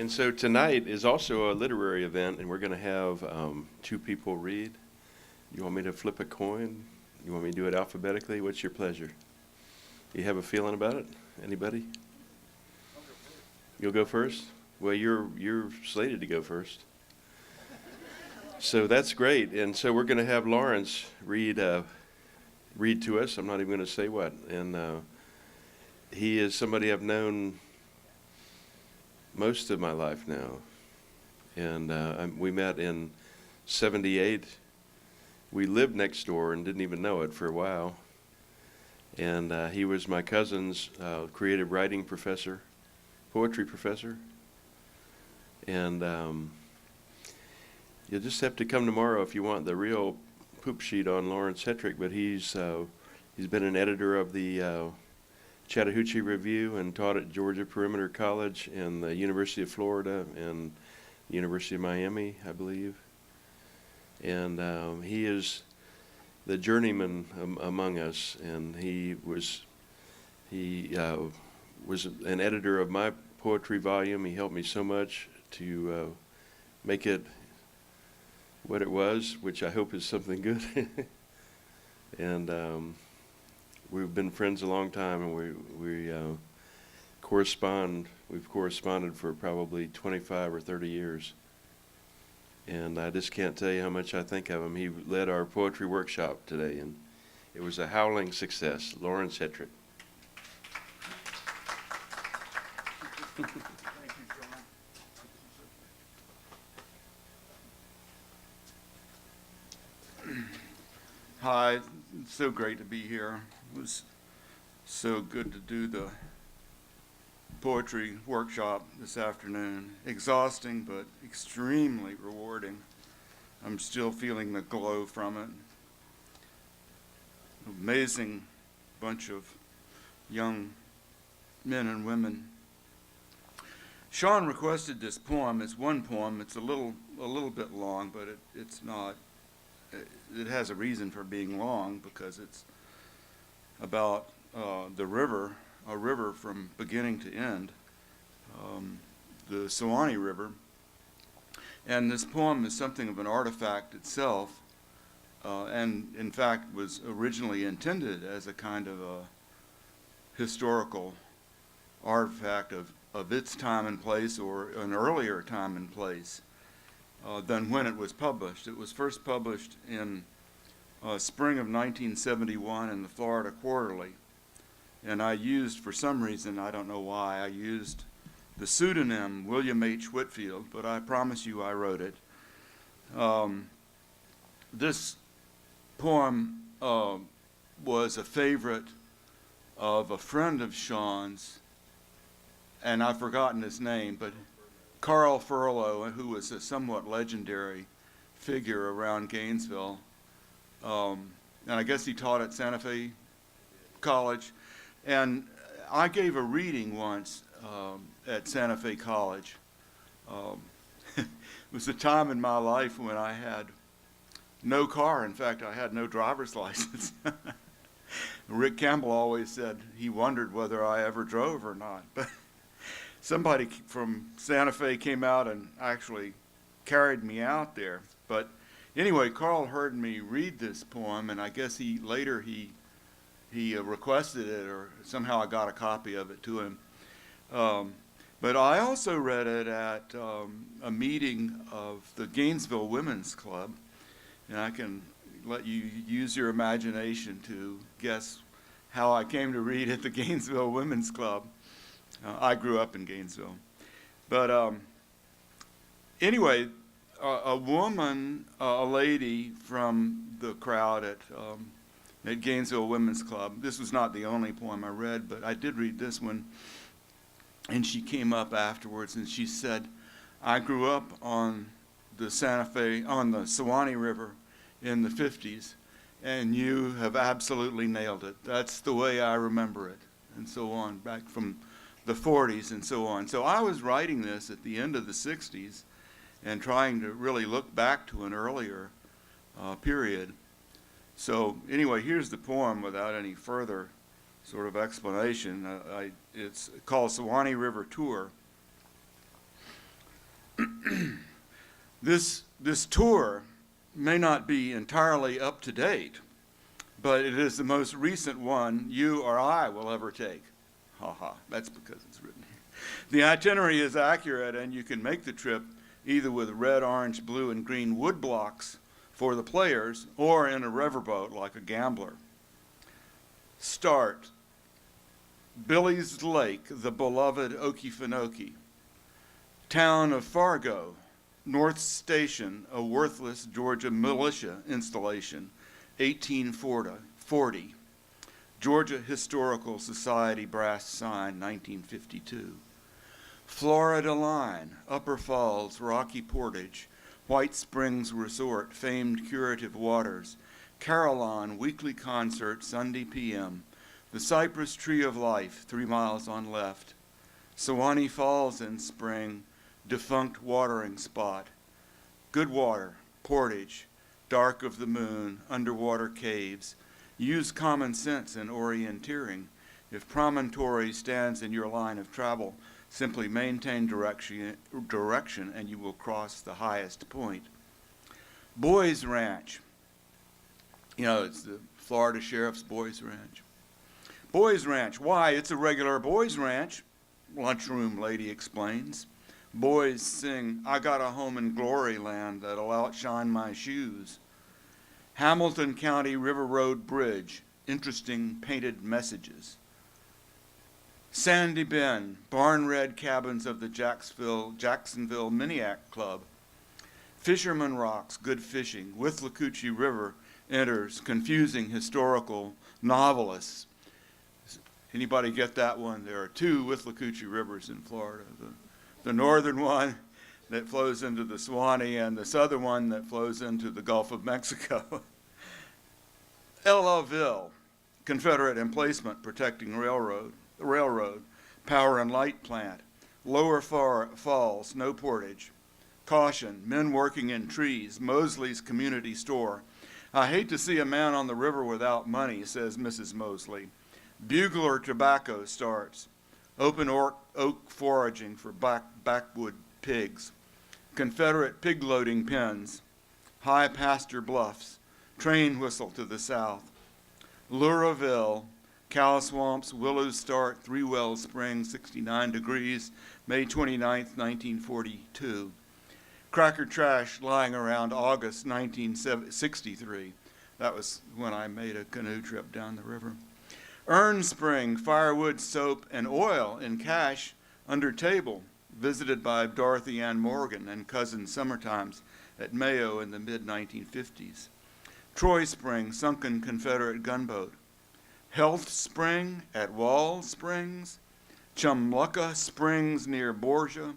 And so tonight is also a literary event, and we're going to have two people read. You want me to flip a coin? You want me to do it alphabetically? What's your pleasure? You have a feeling about it? Anybody? You'll go first? Well, you're slated to go first. So that's great. And so we're going to have Lawrence read to us. I'm not even going to say what. And he is somebody I've known most of my life now. And we met in 78. We lived next door and didn't even know it for a while. And he was my cousin's creative writing professor, poetry professor. And you'll just have to come tomorrow if you want the real poop sheet on Lawrence Hetrick. But he's been an editor of the Chattahoochee Review and taught at Georgia Perimeter College and the University of Florida and the University of Miami, I believe. And he is the journeyman among us, and he was an editor of my poetry volume. He helped me so much to make it what it was, which I hope is something good. And we've been friends a long time, and we correspond. We've corresponded for probably 25 or 30 years. And I just can't tell you how much I think of him. He led our poetry workshop today, and it was a howling success. Lawrence Hetrick. Thank you, John. Hi, it's so great to be here. It was so good to do the poetry workshop this afternoon. Exhausting, but extremely rewarding. I'm still feeling the glow from it. Amazing bunch of young men and women. Sean requested this poem. It's one poem. It's a little bit long, but it's not. It has a reason for being long because it's about the river, a river from beginning to end, the Suwannee River. And this poem is something of an artifact itself, and in fact was originally intended as a kind of a historical artifact of its time and place, or an earlier time and place than when it was published. It was first published in spring of 1971 in the Florida Quarterly. And I used, for some reason, I don't know why, I used the pseudonym William H. Whitfield, but I promise you I wrote it. This poem was a favorite of a friend of Sean's, and I've forgotten his name, but Carl Furlow, who was a somewhat legendary figure around Gainesville. And I guess he taught at Santa Fe College. And I gave a reading once at Santa Fe College. It was a time in my life when I had no car. In fact, I had no driver's license. Rick Campbell always said he wondered whether I ever drove or not. But somebody from Santa Fe came out and actually carried me out there. But anyway, Carl heard me read this poem, and I guess he requested it, or somehow I got a copy of it to him. But I also read it at a meeting of the Gainesville Women's Club, and I can let you use your imagination to guess how I came to read at the Gainesville Women's Club. I grew up in Gainesville. But anyway, a woman, a lady from the crowd at Gainesville Women's Club. This was not the only poem I read, but I did read this one. And she came up afterwards and she said, I grew up on the Suwannee River in the 50s, and you have absolutely nailed it. That's the way I remember it, and so on, back from the 40s and so on. So I was writing this at the end of the 60s and trying to really look back to an earlier period. So anyway, here's the poem without any further sort of explanation. It's called Suwannee River Tour. This tour may not be entirely up to date, but it is the most recent one you or I will ever take. Ha ha, that's because it's written here. The itinerary is accurate, and you can make the trip either with red, orange, blue, and green wood blocks for the players or in a riverboat like a gambler. Start. Billy's Lake, the beloved Okefenokee. Town of Fargo. North Station, a worthless Georgia militia installation, 1840. Georgia Historical Society brass sign, 1952. Florida Line, Upper Falls, Rocky Portage, White Springs Resort, famed curative waters, Carillon, weekly concert, Sunday p.m., the Cypress Tree of Life, 3 miles on left, Sewanee Falls in spring, defunct watering spot, Goodwater, Portage, Dark of the Moon, underwater caves. Use common sense in orienteering. If promontory stands in your line of travel, simply maintain direction and you will cross the highest point. Boys Ranch. You know, it's the Florida Sheriff's Boys Ranch. Boys Ranch. Why? It's a regular boys ranch, lunchroom lady explains. Boys sing, I got a home in glory land that'll outshine my shoes. Hamilton County River Road Bridge, interesting painted messages. Sandy Bend, barn red cabins of the Jacksonville Miniac Club. Fisherman Rocks, good fishing. Withlacoochee River enters, confusing historical novelists. Anybody get that one? There are 2 Withlacoochee rivers in Florida. The northern one that flows into the Suwannee and the southern one that flows into the Gulf of Mexico. Ellaville, Confederate emplacement protecting railroad, power and light plant. Lower Falls, no portage. Caution, men working in trees, Mosley's community store. I hate to see a man on the river without money, says Mrs. Mosley. Bugler tobacco starts. Open oak foraging for backwood pigs. Confederate pig loading pens. High pasture bluffs. Train whistle to the south. Luraville, cow swamps, willows start, 3 Wells Springs, 69 degrees, May 29th, 1942. Cracker trash lying around August 1963. That was when I made a canoe trip down the river. Urn Spring, firewood, soap, and oil in cache under table, visited by Dorothy Ann Morgan and cousin Summertimes at Mayo in the mid-1950s. Troy Spring, sunken Confederate gunboat. Health Spring at Wall Springs. Chumlucka Springs near Borgia.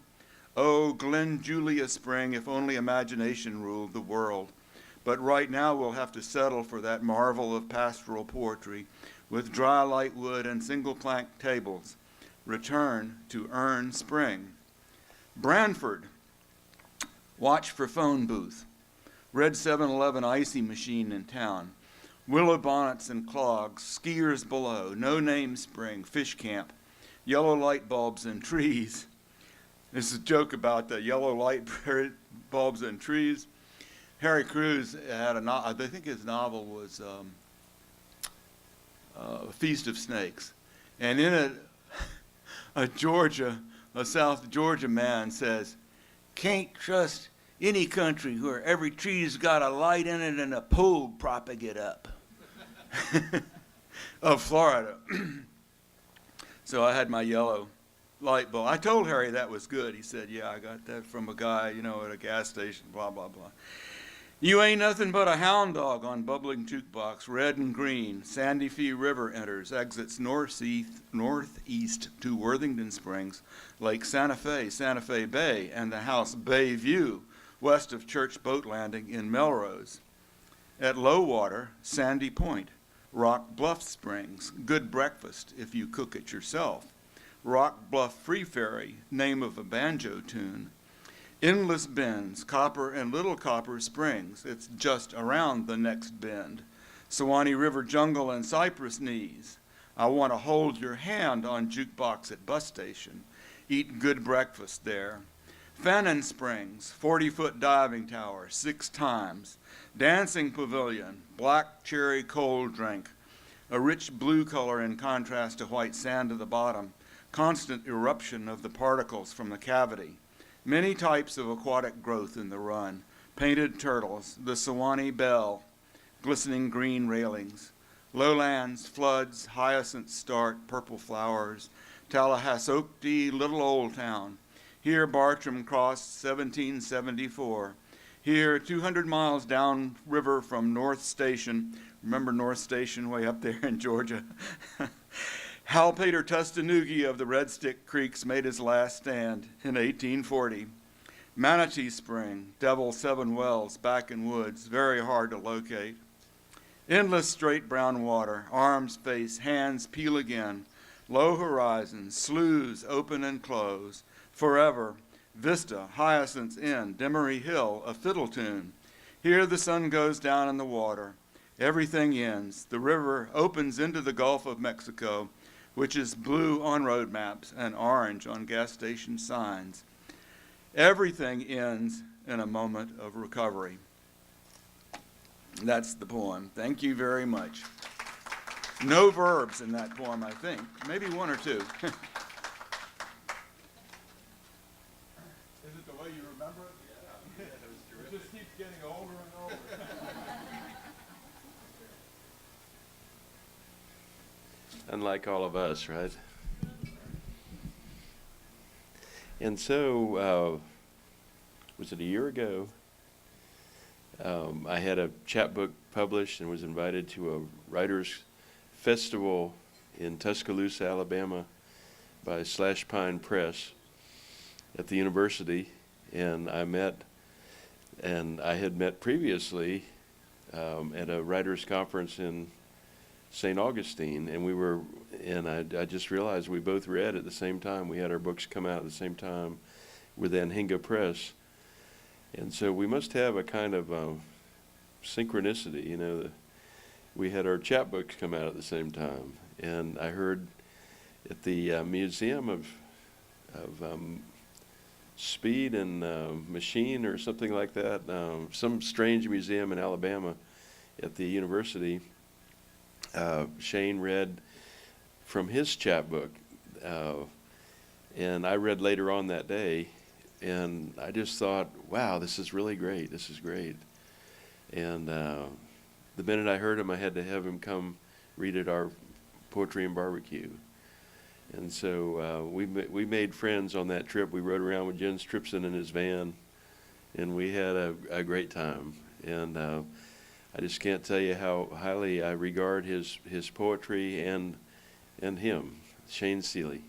Oh, Glen Julia Spring, if only imagination ruled the world. But right now we'll have to settle for that marvel of pastoral poetry with dry light wood and single plank tables. Return to Urn Spring. Branford, watch for phone booth. Red 7-Eleven icy machine in town. Willow bonnets and clogs, skiers below, no name spring, fish camp, yellow light bulbs and trees. This is a joke about the yellow light bulbs and trees. Harry Crews had I think his novel was Feast of Snakes. And in it, a South Georgia man says, can't trust any country where every tree's got a light in it and a pole propping it up. Of Florida. So I had my yellow light bulb. I told Harry that was good. He said, yeah, I got that from a guy, at a gas station, blah, blah, blah. You ain't nothing but a hound dog on bubbling jukebox, red and green. Sandy Fee River enters, exits northeast to Worthington Springs, Lake Santa Fe Bay, and the house Bay View, west of Church Boat Landing in Melrose. At low water, Sandy Point, Rock Bluff Springs, good breakfast if you cook it yourself. Rock Bluff Free Ferry, name of a banjo tune. Endless Bends, Copper and Little Copper Springs. It's just around the next bend. Sewanee River Jungle and Cypress Knees. I want to hold your hand on jukebox at bus station. Eat good breakfast there. Fannin Springs, 40-foot diving tower, 6 times. Dancing pavilion, black cherry cold drink, a rich blue color in contrast to white sand at the bottom, constant eruption of the particles from the cavity. Many types of aquatic growth in the run, painted turtles, the Sewanee bell, glistening green railings, lowlands, floods, hyacinth start, purple flowers, Tallahassee, little old town. Here Bartram crossed 1774. Here, 200 miles downriver from North Station, remember North Station way up there in Georgia? Hal Pater Tustanoogie of the Red Stick Creeks made his last stand in 1840. Manatee Spring, Devil Seven Wells, back in woods, very hard to locate. Endless straight brown water, arms face, hands peel again. Low horizons, sloughs open and close, forever. Vista, Hyacinth's Inn, Demery Hill, a fiddle tune. Here the sun goes down in the water. Everything ends. The river opens into the Gulf of Mexico, which is blue on road maps and orange on gas station signs. Everything ends in a moment of recovery. That's the poem. Thank you very much. No verbs in that poem, I think. Maybe one or two. Is it the way you remember it? Yeah. It just keeps getting older and older. Unlike all of us, right? And so, was it a year ago? I had a chapbook published and was invited to a writers' festival in Tuscaloosa, Alabama by Slash Pine Press at the university, and I had met previously at a writers' conference in St. Augustine, and I just realized we both read at the same time. We had our books come out at the same time with Anhinga Press. And so we must have a kind of synchronicity, you know. We had our chapbooks come out at the same time, and I heard at the Museum of Speed and Machine or something like that, some strange museum in Alabama at the university, Shane read from his chapbook, and I read later on that day. And I just thought, wow, this is really great. This is great. And the minute I heard him, I had to have him come read at our Poetry and BBQ. And so we made friends on that trip. We rode around with Jen Stripson in his van, and we had a great time. And I just can't tell you how highly I regard his poetry and him, Shane Seeley.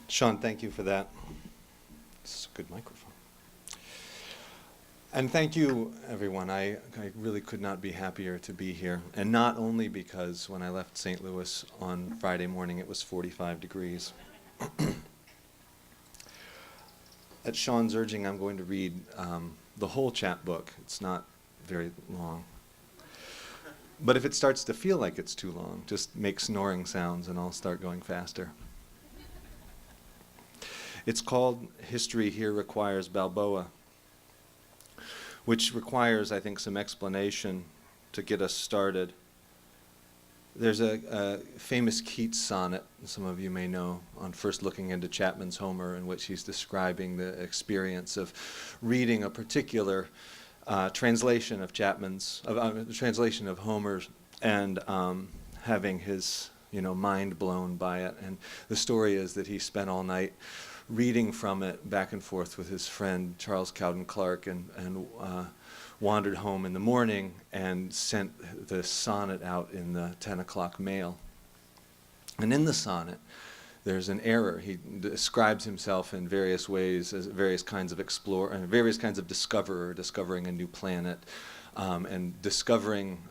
Sean, thank you for that. This is a good microphone. And thank you, everyone. I really could not be happier to be here. And not only because when I left St. Louis on Friday morning, it was 45 degrees. At Sean's urging, I'm going to read the whole chapbook. It's not very long. But if it starts to feel like it's too long, just make snoring sounds and I'll start going faster. It's called History Here Requires Balboa, which requires, I think, some explanation to get us started. There's a famous Keats sonnet, some of you may know, on first looking into Chapman's Homer, in which he's describing the experience of reading a particular translation of translation of Homer's, and having his mind blown by it. And the story is that he spent all night reading from it back and forth with his friend Charles Cowden Clarke, and wandered home in the morning and sent the sonnet out in the 10 o'clock mail. And in the sonnet, there's an error. He describes himself in various ways as various kinds of explorer and various kinds of discoverer, discovering a new planet, and discovering,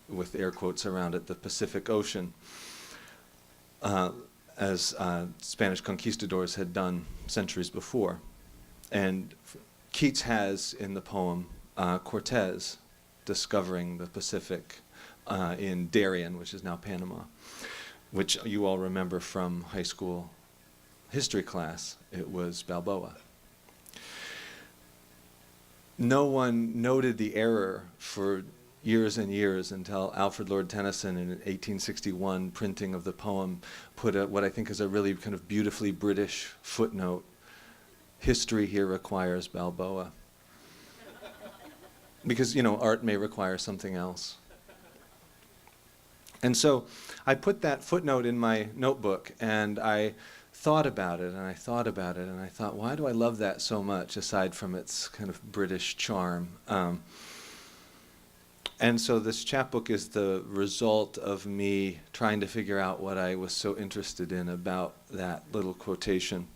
with air quotes around it, the Pacific Ocean, as Spanish conquistadors had done centuries before. And Keats has in the poem Cortez discovering the Pacific in Darien, which is now Panama. which you all remember from high school history class. It was Balboa. No one noted the error for years and years until Alfred Lord Tennyson in an 1861 printing of the poem put what I think is a really kind of beautifully British footnote. History here requires Balboa. Because, art may require something else. And so I put that footnote in my notebook, and I thought about it, and I thought about it, and I thought, why do I love that so much, aside from its kind of British charm? And so this chapbook is the result of me trying to figure out what I was so interested in about that little quotation.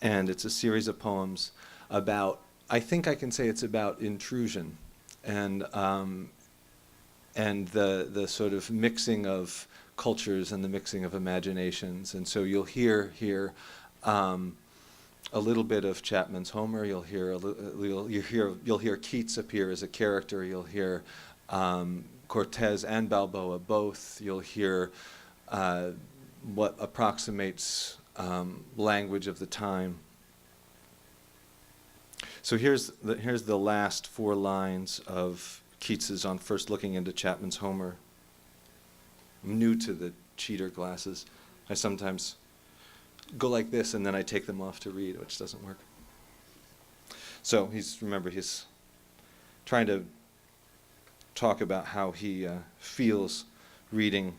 And it's a series of poems about, I think I can say it's about intrusion and the sort of mixing of cultures and the mixing of imaginations. And so you'll hear here a little bit of Chapman's Homer. You'll hear Keats appear as a character. You'll hear Cortez and Balboa both. You'll hear what approximates language of the time. So here's the last 4 lines of Keats's on first looking into Chapman's Homer. I'm new to the cheater glasses. I sometimes go like this and then I take them off to read, which doesn't work. So he's trying to talk about how he feels reading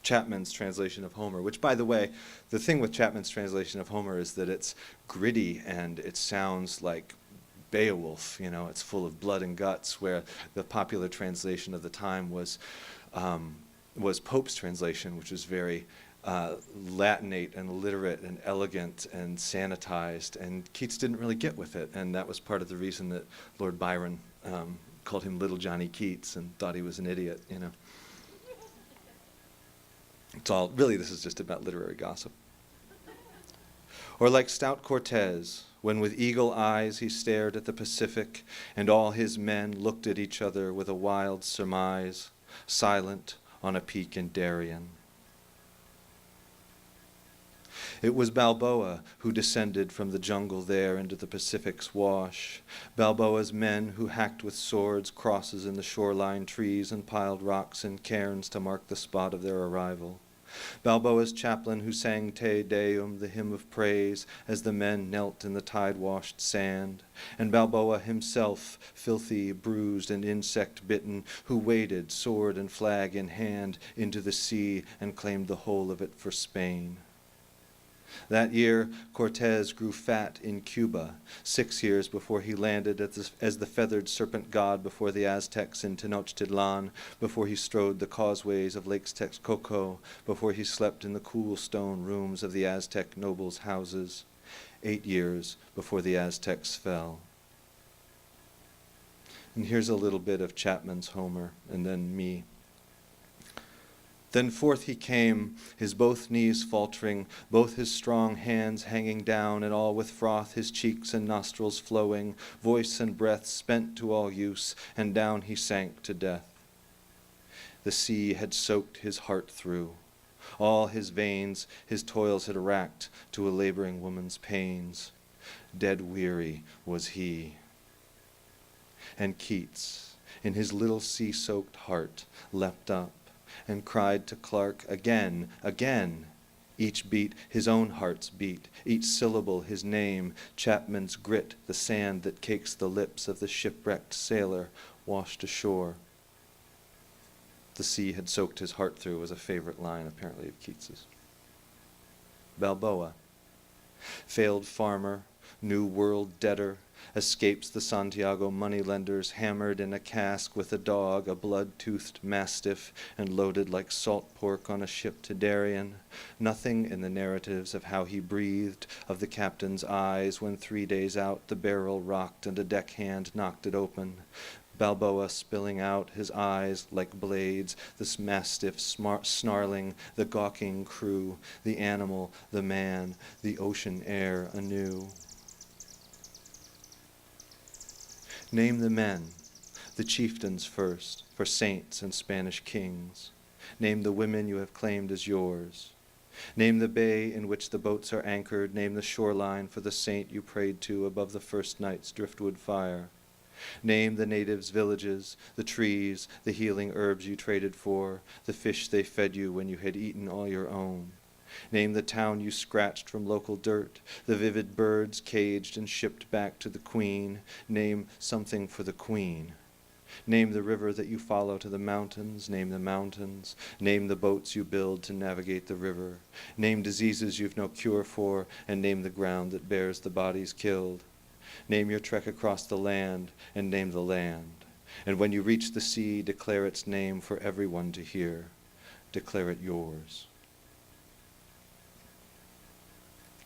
Chapman's translation of Homer, which, by the way, the thing with Chapman's translation of Homer is that it's gritty and it sounds like Beowulf, it's full of blood and guts, where the popular translation of the time was Pope's translation, which was very Latinate and literate and elegant and sanitized, and Keats didn't really get with it, and that was part of the reason that Lord Byron called him Little Johnny Keats and thought he was an idiot, This is just about literary gossip. Or like stout Cortez, when with eagle eyes he stared at the Pacific, and all his men looked at each other with a wild surmise, silent on a peak in Darien. It was Balboa who descended from the jungle there into the Pacific's wash, Balboa's men who hacked with swords crosses in the shoreline trees and piled rocks in cairns to mark the spot of their arrival. Balboa's chaplain who sang Te Deum, the hymn of praise, as the men knelt in the tide-washed sand, and Balboa himself, filthy, bruised, and insect-bitten, who waded, sword and flag in hand, into the sea and claimed the whole of it for Spain. That year, Cortez grew fat in Cuba, 6 years before he landed as the feathered serpent god before the Aztecs in Tenochtitlan, before he strode the causeways of Lake Texcoco, before he slept in the cool stone rooms of the Aztec nobles' houses, 8 years before the Aztecs fell. And here's a little bit of Chapman's Homer, and then me. Then forth he came, his both knees faltering, both his strong hands hanging down, and all with froth his cheeks and nostrils flowing, voice and breath spent to all use, and down he sank to death. The sea had soaked his heart through. All his veins his toils had racked to a laboring woman's pains. Dead weary was he. And Keats, in his little sea-soaked heart, leapt up, and cried to Clark, again, again. Each beat his own heart's beat, each syllable his name, Chapman's grit, the sand that cakes the lips of the shipwrecked sailor washed ashore. The sea had soaked his heart through was a favorite line, apparently, of Keats's. Balboa, failed farmer, New World debtor, escapes the Santiago moneylenders, hammered in a cask with a dog, a blood-toothed mastiff, and loaded like salt pork on a ship to Darien. Nothing in the narratives of how he breathed, of the captain's eyes when 3 days out the barrel rocked and a deckhand knocked it open. Balboa spilling out, his eyes like blades, this mastiff snarling, the gawking crew, the animal, the man, the ocean air anew. Name the men, the chieftains first, for saints and Spanish kings. Name the women you have claimed as yours. Name the bay in which the boats are anchored. Name the shoreline for the saint you prayed to above the first night's driftwood fire. Name the natives' villages, the trees, the healing herbs you traded for, the fish they fed you when you had eaten all your own. Name the town you scratched from local dirt, the vivid birds caged and shipped back to the queen. Name something for the queen. Name the river that you follow to the mountains. Name the mountains. Name the boats you build to navigate the river. Name diseases you've no cure for, and name the ground that bears the bodies killed. Name your trek across the land, and name the land. And when you reach the sea, declare its name for everyone to hear. Declare it yours.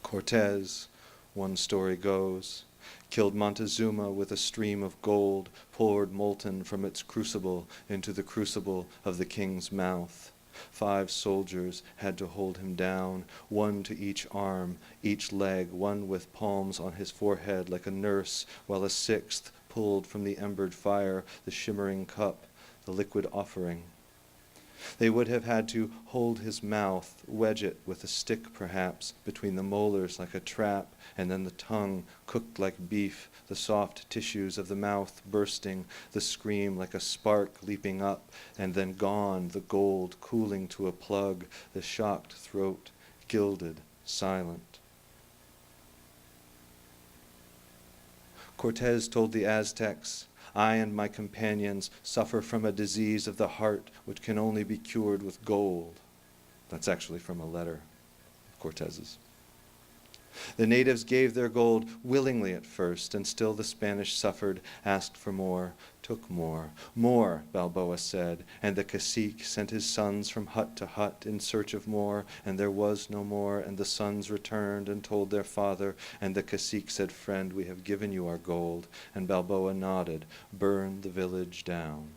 Cortez, one story goes, killed Montezuma with a stream of gold poured molten from its crucible into the crucible of the king's mouth. 5 soldiers had to hold him down, 1 to each arm, each leg, 1 with palms on his forehead like a nurse, while a 6th pulled from the embered fire the shimmering cup, the liquid offering. They would have had to hold his mouth, wedge it with a stick perhaps, between the molars like a trap, and then the tongue cooked like beef, the soft tissues of the mouth bursting, the scream like a spark leaping up, and then gone, the gold cooling to a plug, the shocked throat, gilded, silent. Cortez told the Aztecs, I and my companions suffer from a disease of the heart which can only be cured with gold. That's actually from a letter of Cortez's. The natives gave their gold willingly at first, and still the Spanish suffered, asked for more, took more. More, Balboa said, and the cacique sent his sons from hut to hut in search of more, and there was no more, and the sons returned and told their father, and the cacique said, Friend, we have given you our gold, and Balboa nodded, burn the village down.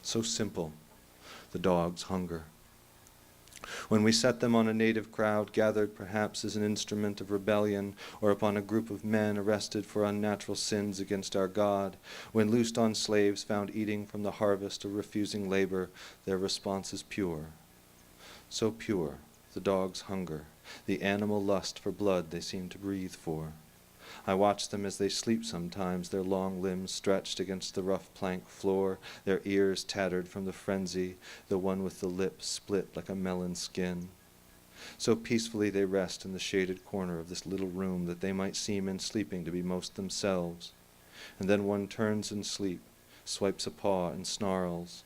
So simple, the dog's hunger. When we set them on a native crowd gathered perhaps as an instrument of rebellion, or upon a group of men arrested for unnatural sins against our God, when loosed on slaves found eating from the harvest or refusing labor, their response is pure. So pure, the dog's hunger, the animal lust for blood they seem to breathe for. I watch them as they sleep sometimes, their long limbs stretched against the rough plank floor, their ears tattered from the frenzy, the one with the lip split like a melon skin. So peacefully they rest in the shaded corner of this little room that they might seem in sleeping to be most themselves. And then one turns in sleep, swipes a paw and snarls.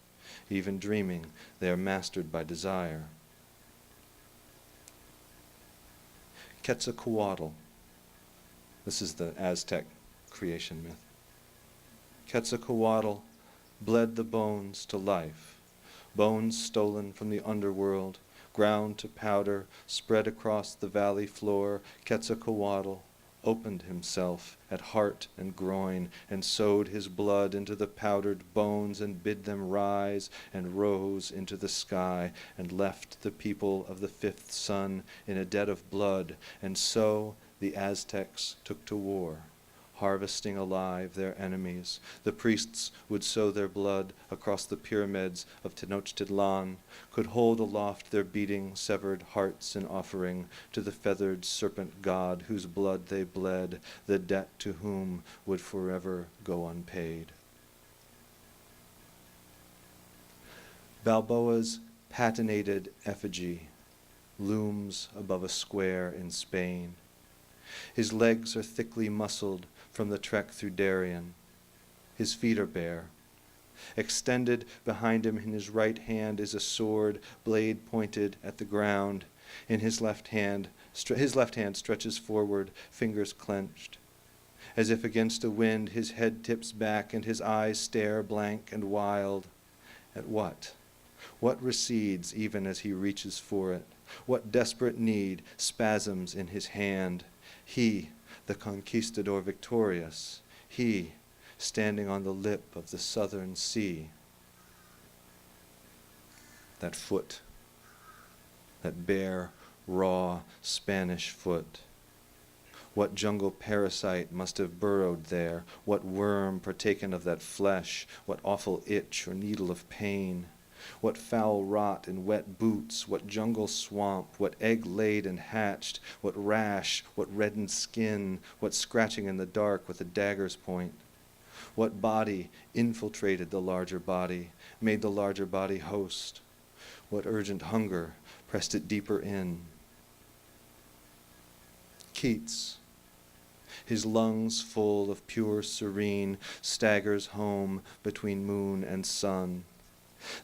Even dreaming, they are mastered by desire. Quetzalcoatl. This is the Aztec creation myth. Quetzalcoatl bled the bones to life, bones stolen from the underworld, ground to powder, spread across the valley floor. Quetzalcoatl opened himself at heart and groin, and sowed his blood into the powdered bones, and bid them rise, and rose into the sky, and left the people of the 5th sun in a debt of blood, and so the Aztecs took to war, harvesting alive their enemies. The priests would sow their blood across the pyramids of Tenochtitlan, could hold aloft their beating, severed hearts in offering to the feathered serpent god whose blood they bled, the debt to whom would forever go unpaid. Balboa's patinated effigy looms above a square in Spain. His legs are thickly muscled from the trek through Darien. His feet are bare. Extended behind him in his right hand is a sword, blade pointed at the ground. In his left hand stretches forward, fingers clenched. As if against a wind, his head tips back and his eyes stare blank and wild. At what? What recedes even as he reaches for it? What desperate need spasms in his hand? He, the conquistador victorious, he, standing on the lip of the southern sea. That foot, that bare, raw Spanish foot. What jungle parasite must have burrowed there? What worm partaken of that flesh? What awful itch or needle of pain? What foul rot in wet boots? What jungle swamp? What egg laid and hatched? What rash? What reddened skin? What scratching in the dark with a dagger's point? What body infiltrated the larger body, made the larger body host? What urgent hunger pressed it deeper in? Keats, his lungs full of pure serene, staggers home between moon and sun.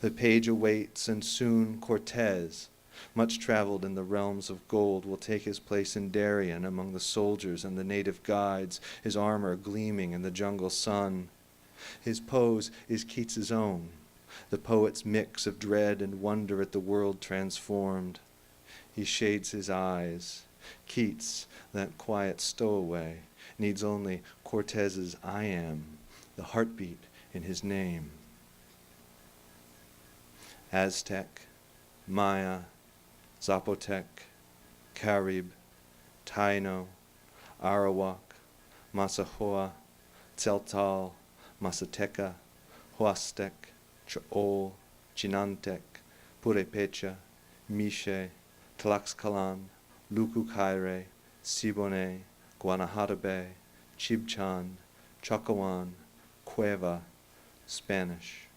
The page awaits, and soon Cortez, much traveled in the realms of gold, will take his place in Darien among the soldiers and the native guides, his armor gleaming in the jungle sun. His pose is Keats's own, the poet's mix of dread and wonder at the world transformed. He shades his eyes. Keats, that quiet stowaway, needs only Cortez's I am, the heartbeat in his name. Aztec, Maya, Zapotec, Carib, Taino, Arawak, Masahoa, Tzeltal, Masateca, Huastec, Cha'ol, Chinantec, Purepecha, Miche, Tlaxcalan, Lukukaire, Siboney, Guanahatabe, Chibchan, Chacoan, Cueva, Spanish.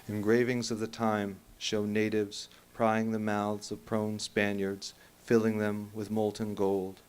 Engravings of the time show natives prying the mouths of prone Spaniards, filling them with molten gold,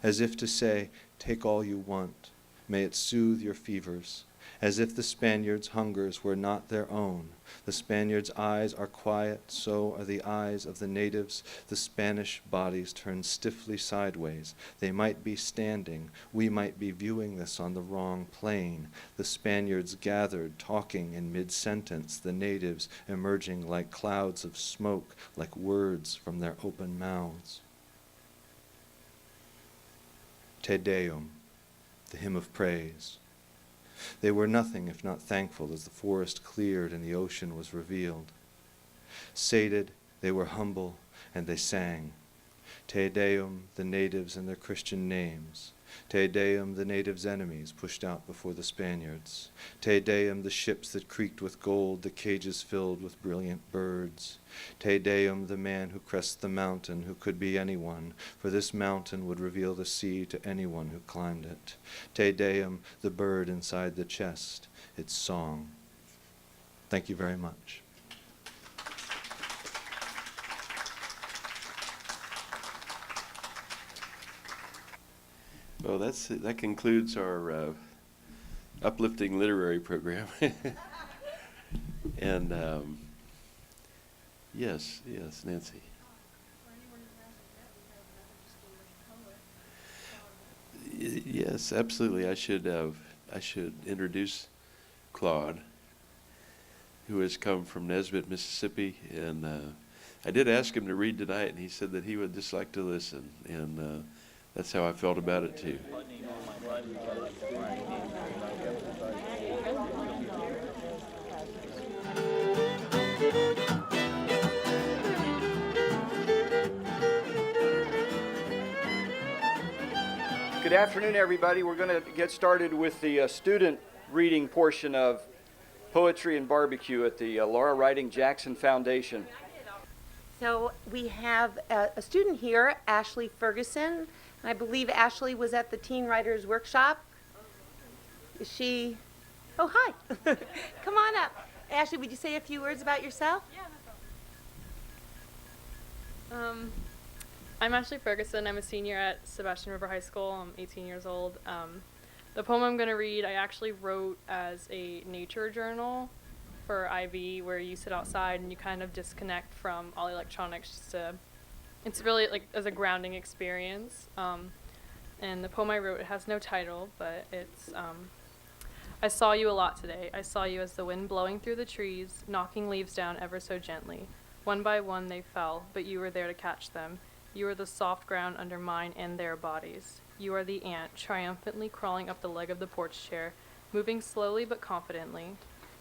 as if to say, take all you want, may it soothe your fevers, as if the Spaniards' hungers were not their own. The Spaniards' eyes are quiet, so are the eyes of the natives. The Spanish bodies turn stiffly sideways. They might be standing. We might be viewing this on the wrong plane. The Spaniards gathered, talking in mid-sentence, the natives emerging like clouds of smoke, like words from their open mouths. Te Deum, the hymn of praise. They were nothing if not thankful as the forest cleared and the ocean was revealed. Sated, they were humble, and they sang. Te Deum, the natives and their Christian names. Te Deum, the natives' enemies pushed out before the Spaniards. Te Deum, the ships that creaked with gold, the cages filled with brilliant birds. Te Deum, the man who crests the mountain, who could be anyone, for this mountain would reveal the sea to anyone who climbed it. Te Deum, the bird inside the chest, its song. Thank you very much. Well, that concludes our uplifting literary program. And yes, Nancy. Yes, absolutely. I should introduce Claude, who has come from Nesbitt, Mississippi, and I did ask him to read tonight, and he said that he would just like to listen, and that's how I felt about it too. Good afternoon, everybody. We're going to get started with the student reading portion of Poetry and Barbecue at the Laura Writing Jackson Foundation. So we have a student here, Ashley Ferguson. I believe Ashley was at the Teen Writers Workshop. Is she? Oh, hi. Come on up. Ashley, would you say a few words about yourself? Yeah, no problem. I'm Ashley Ferguson. I'm a senior at Sebastian River High School. I'm 18 years old. The poem I'm going to read, I actually wrote as a nature journal for IB, where you sit outside and you kind of disconnect from all electronics. It's really like as a grounding experience. And the poem I wrote, it has no title, but it's I saw you a lot today. I saw you as the wind blowing through the trees, knocking leaves down ever so gently. One by one they fell, but you were there to catch them. You are the soft ground under mine and their bodies. You are the ant, triumphantly crawling up the leg of the porch chair, moving slowly but confidently.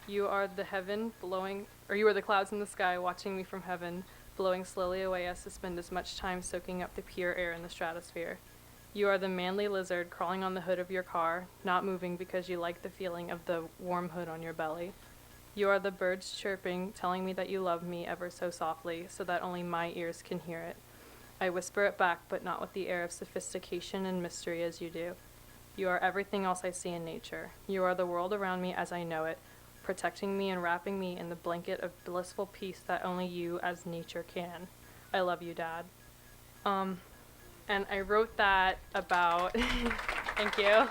You are the heaven blowing, or you are the clouds in the sky watching me from heaven, blowing slowly away as to spend as much time soaking up the pure air in the stratosphere. You are the manly lizard crawling on the hood of your car, not moving because you like the feeling of the warm hood on your belly. You are the birds chirping, telling me that you love me ever so softly, so that only my ears can hear it. I whisper it back, but not with the air of sophistication and mystery as you do. You are everything else I see in nature. You are the world around me as I know it, protecting me and wrapping me in the blanket of blissful peace that only you as nature can. I love you, Dad. And I wrote that about, thank you.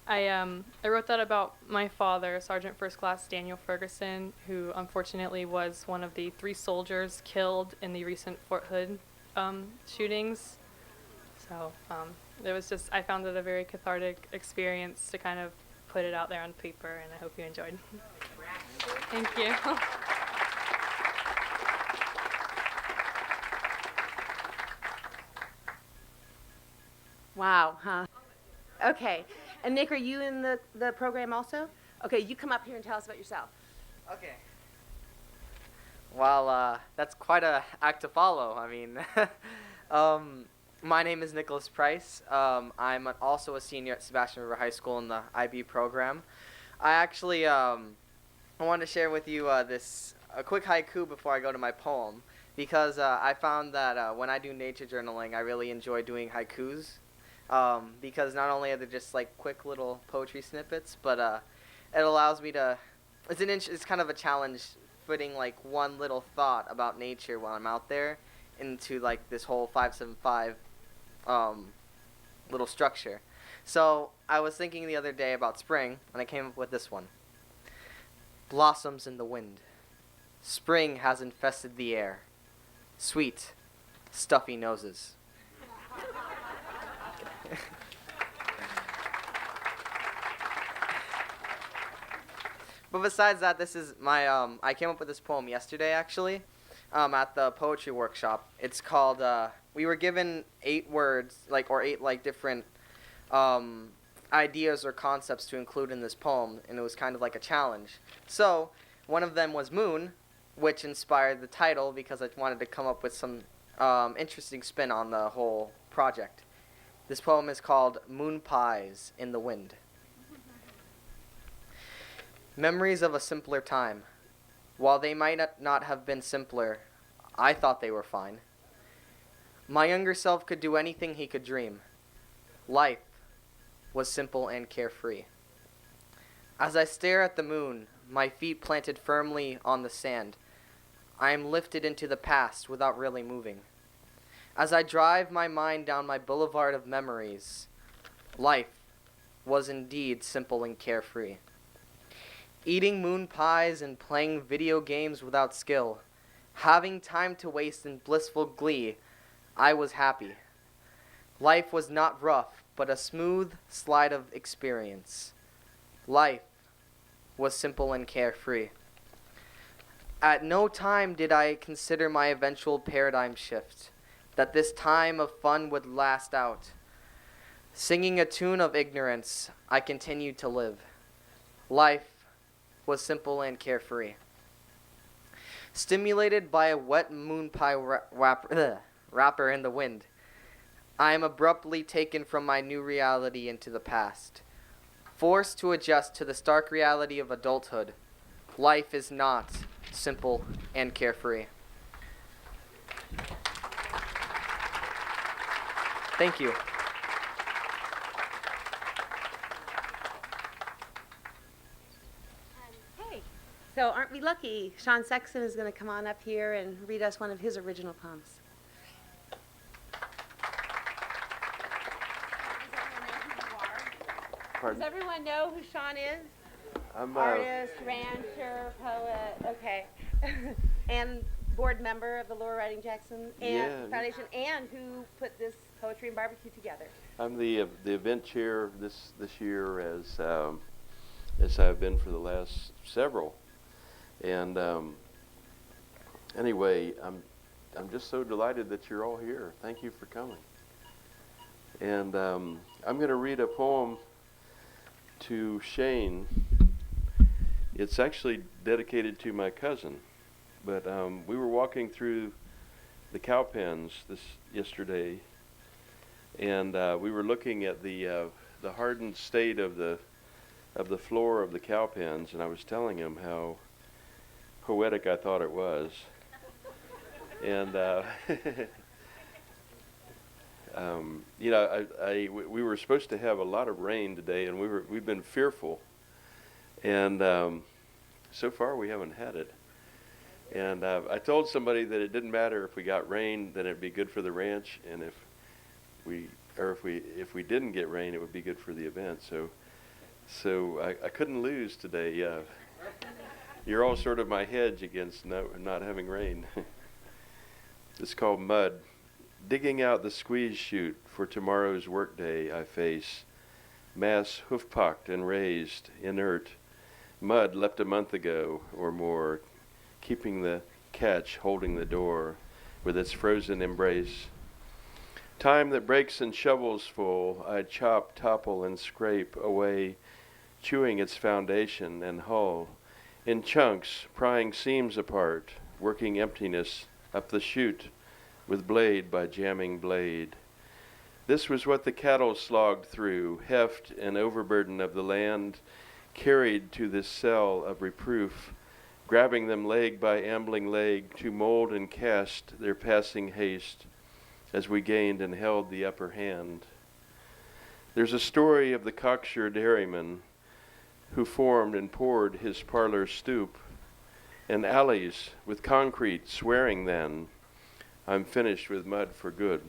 I wrote that about my father, Sergeant First Class Daniel Ferguson, who unfortunately was one of the 3 soldiers killed in the recent Fort Hood shootings. So it was just, I found it a very cathartic experience to kind of put it out there on paper, and I hope you enjoyed. Thank you. Wow, huh? Okay. And Nick, are you in the program also? Okay, you come up here and tell us about yourself. Okay. Well, that's quite a act to follow. I mean, my name is Nicholas Price. I'm also a senior at Sebastian River High School in the IB program. I actually I wanted to share with you a quick haiku before I go to my poem, because I found that when I do nature journaling, I really enjoy doing haikus. Because not only are they just like quick little poetry snippets, but it allows me to, it's kind of a challenge putting like one little thought about nature while I'm out there into like this whole 575 little structure. So I was thinking the other day about spring, and I came up with this one. Blossoms in the wind. Spring has infested the air. Sweet, stuffy noses. But besides that, this is my, I came up with this poem yesterday, actually, at the poetry workshop. It's called, we were given 8 words, or 8, different, ideas or concepts to include in this poem, and it was kind of like a challenge. So, one of them was moon, which inspired the title because I wanted to come up with some, interesting spin on the whole project. This poem is called Moon Pies in the Wind. Memories of a simpler time. While they might not have been simpler, I thought they were fine. My younger self could do anything he could dream. Life was simple and carefree. As I stare at the moon, my feet planted firmly on the sand, I am lifted into the past without really moving. As I drive my mind down my boulevard of memories, life was indeed simple and carefree. Eating moon pies and playing video games without skill, having time to waste in blissful glee, I was happy. Life was not rough, but a smooth slide of experience. Life was simple and carefree. At no time did I consider my eventual paradigm shift, that this time of fun would last out. Singing a tune of ignorance, I continued to live. Life was simple and carefree. Stimulated by a wet moon pie wrapper in the wind, I am abruptly taken from my new reality into the past. Forced to adjust to the stark reality of adulthood, life is not simple and carefree. Thank you. Hey, so aren't we lucky? Sean Sexton is going to come on up here and read us one of his original poems. Pardon? Does everyone know who Sean is? I'm Artist, rancher, poet, okay. And board member of the Lower Riding Jackson Yeah. Foundation, and who put this Poetry and Barbecue together. I'm the event chair this year, as I've been for the last several. And anyway, I'm just so delighted that you're all here. Thank you for coming. And I'm going to read a poem to Shane It's actually dedicated to my cousin. But we were walking through the cow pens yesterday, and we were looking at the hardened state of the floor of the cow pens, and I was telling him how poetic I thought it was. And you know, we were supposed to have a lot of rain today, and we've been fearful, and so far we haven't had it. And I told somebody that it didn't matter if we got rain, then it'd be good for the ranch, and if we didn't get rain, it would be good for the event. So I couldn't lose today. You're all sort of my hedge against not having rain. It's called Mud. Digging out the squeeze chute for tomorrow's workday, I face mass hoof-pocked and raised, inert, mud left a month ago or more, keeping the catch holding the door with its frozen embrace. Time that breaks and shovels full, I chop, topple, and scrape away, chewing its foundation and hull, in chunks, prying seams apart, working emptiness up the chute with blade by jamming blade. This was what the cattle slogged through, heft and overburden of the land, carried to this cell of reproof, grabbing them leg by ambling leg to mold and cast their passing haste as we gained and held the upper hand. There's a story of the cocksure dairyman who formed and poured his parlor stoop, and alleys with concrete swearing then, I'm finished with mud for good.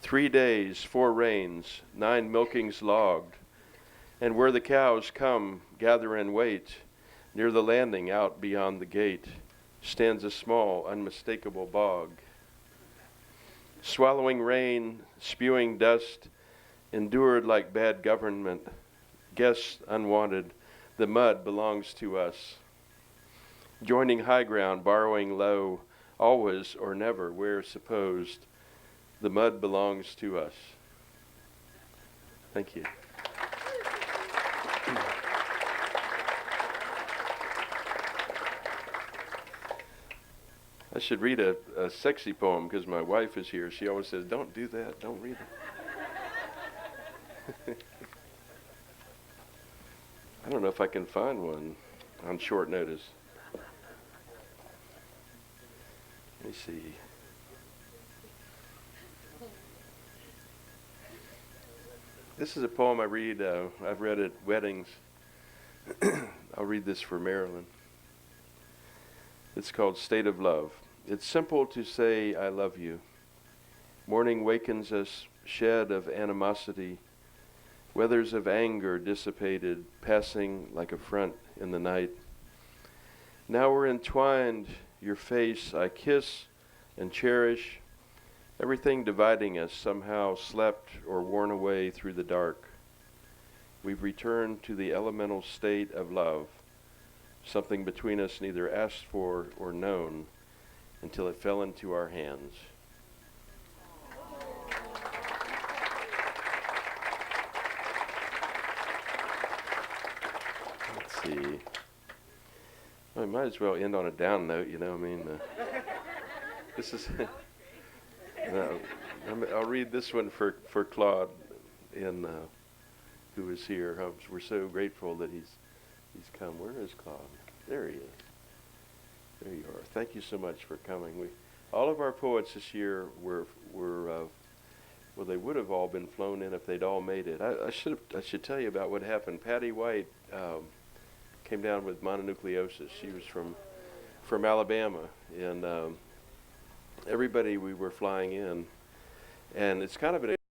3 days, 4 rains, 9 milkings logged, and where the cows come, gather and wait, near the landing out beyond the gate, stands a small, unmistakable bog. Swallowing rain, spewing dust, endured like bad government, guests unwanted, the mud belongs to us. Joining high ground, borrowing low, always or never, where supposed, the mud belongs to us. Thank you. I should read a sexy poem because my wife is here. She always says, don't do that, don't read it. I don't know if I can find one on short notice. Let me see. This is a poem I read, I've read at weddings. I'll read this for Marilyn. It's called State of Love. It's simple to say I love you. Morning wakens us shed of animosity, weathers of anger dissipated, passing like a front in the night. Now we're entwined, your face I kiss and cherish, everything dividing us somehow slept or worn away through the dark. We've returned to the elemental state of love, something between us neither asked for or known until it fell into our hands. Let's see. Well, I might as well end on a down note, you know. I mean, this is. I'll read this one for Claude, who is here. We're so grateful that he's come. Where is Claude? There he is. There you are. Thank you so much for coming. All of our poets this year were well, they would have all been flown in if they'd all made it. I should tell you about what happened. Patty White came down with mononucleosis. She was from Alabama, and everybody we were flying in, and it's kind of an